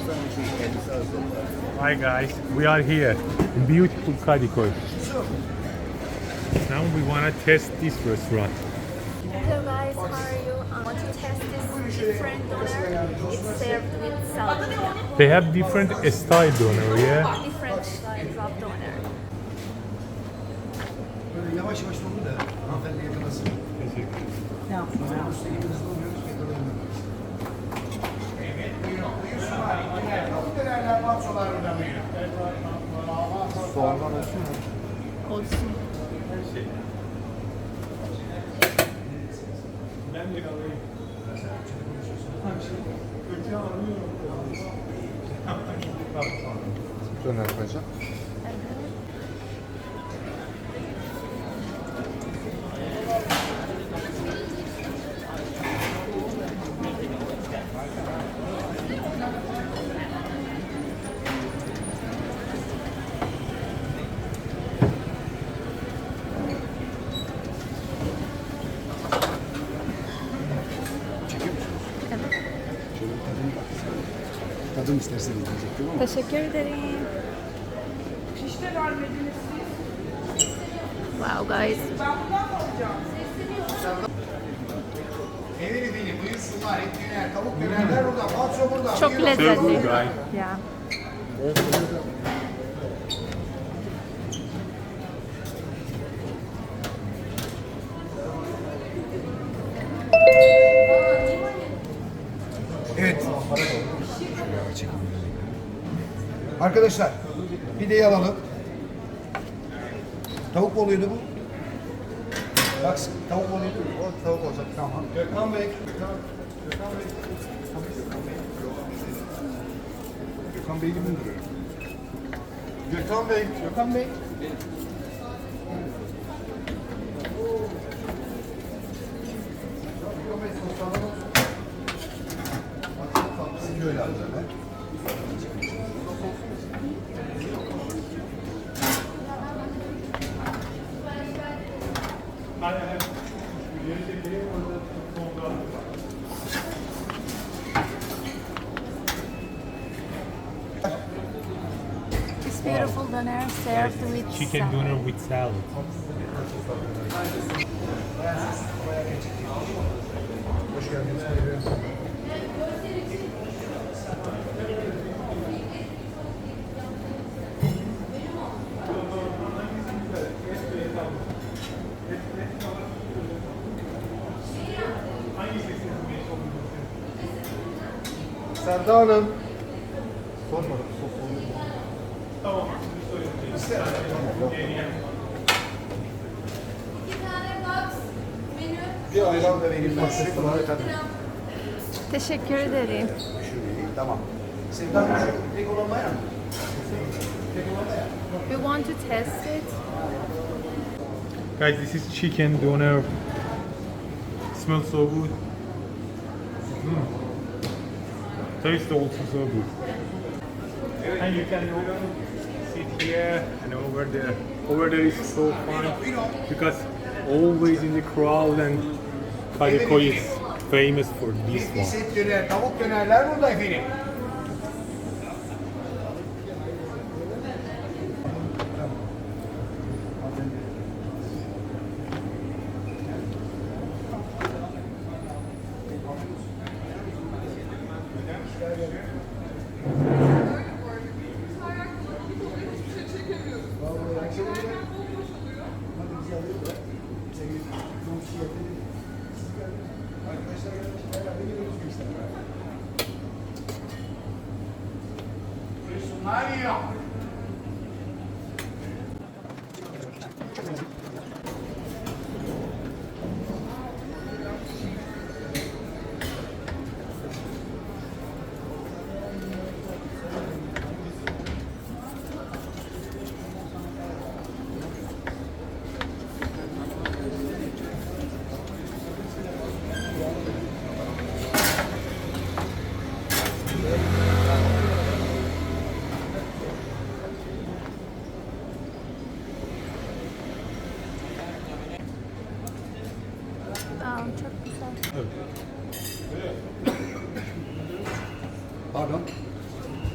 Hi guys, we are here in beautiful Kadikoy. Now we want to test this restaurant. Hello guys, how are you? I want to test this different doner. It's served with salad. They have different style doner, yeah? Different style of doner. Böyle yavaş yavaş oldu da hanımefendi yakalasın. Tavuk dönerler, patsolar burada mı? Soğandan olsun mu? Olsun. Döner koyacağım. Tadım isterseniz diyecektim ama. Teşekkür ederim. Şişte vermediniz siz. Wow guys. Ben bundan mı alacağım? Evini benim, buyursunlar, et döner, tavuk dönerler burada, patso burada. Çok Buyurun. lezzetli. Good guy. Yeah. Evet. Arkadaşlar, pideyi alalım. Tavuk mu oluyordu bu? Bak, tavuk mu oluyordu? O tavuk olacak, tamam. Gökhan Bey. Gökhan Bey gibi mi duruyor? Gökhan Bey. Gökhan Bey. Sizi öyle alacağım ben. This beautiful doner served with Chicken salad. doner with salad. Hoş geldiniz. Serda Hanım. Sormadım. Tamam. İster. Bir ayran da vereyim ben size. Teşekkür ederim. Tamam. Sevda Hanım şu tek olan bayan mı? Tek olan bayan. We want to test it. Guys, this is chicken doner. Smells so good. Taste also so good. And you can sit here and over there. Over there is so fun because always in the crowd, and Kadikoy is famous for this one. Et döner, tavuk dönerler burada efendim.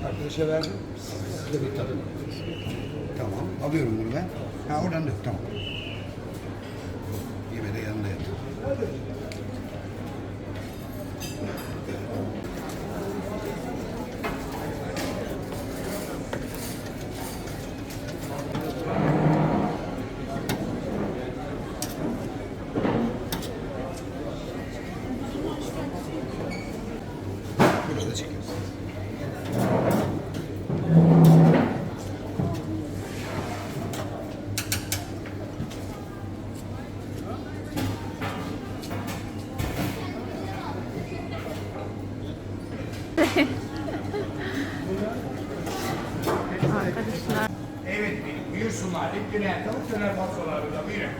Arkadaşa verdim. Size bir tadım. Tamam. Alıyorum bunu ben. Ha oradan dök. Tamam. Yeme de yanında yat. Burada çekiyoruz. Arkadaşlar. Evet, buyursunlar. İlk döner tavuk döner pastalarında buyurun.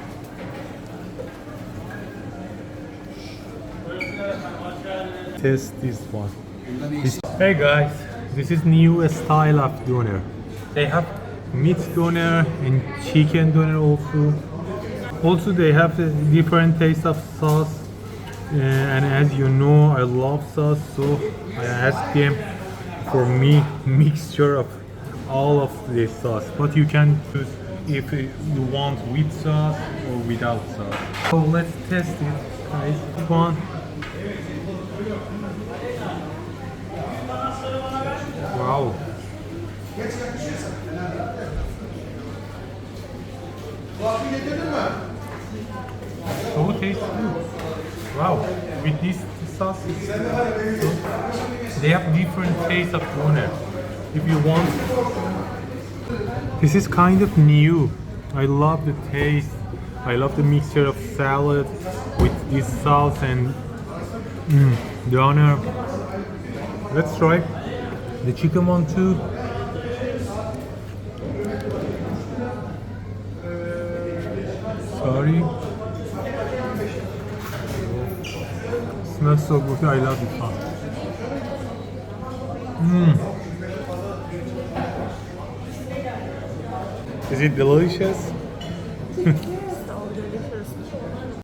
Test this one. Hey guys, this is new style of doner. They have meat doner and chicken doner also. Also they have a different taste of sauce. And as you know, I love sauce, so I asked them for me mixture of all of this sauce. But you can choose if you want with sauce or without sauce. So let's test it, guys. One. Wow. So tasty. Wow. With this sauce, they have different taste of doner. If you want, this is kind of new. I love the taste. I love the mixture of salad with this sauce and doner. Let's try the chicken one too. Sorry. It's not so good. I love it. Is it delicious?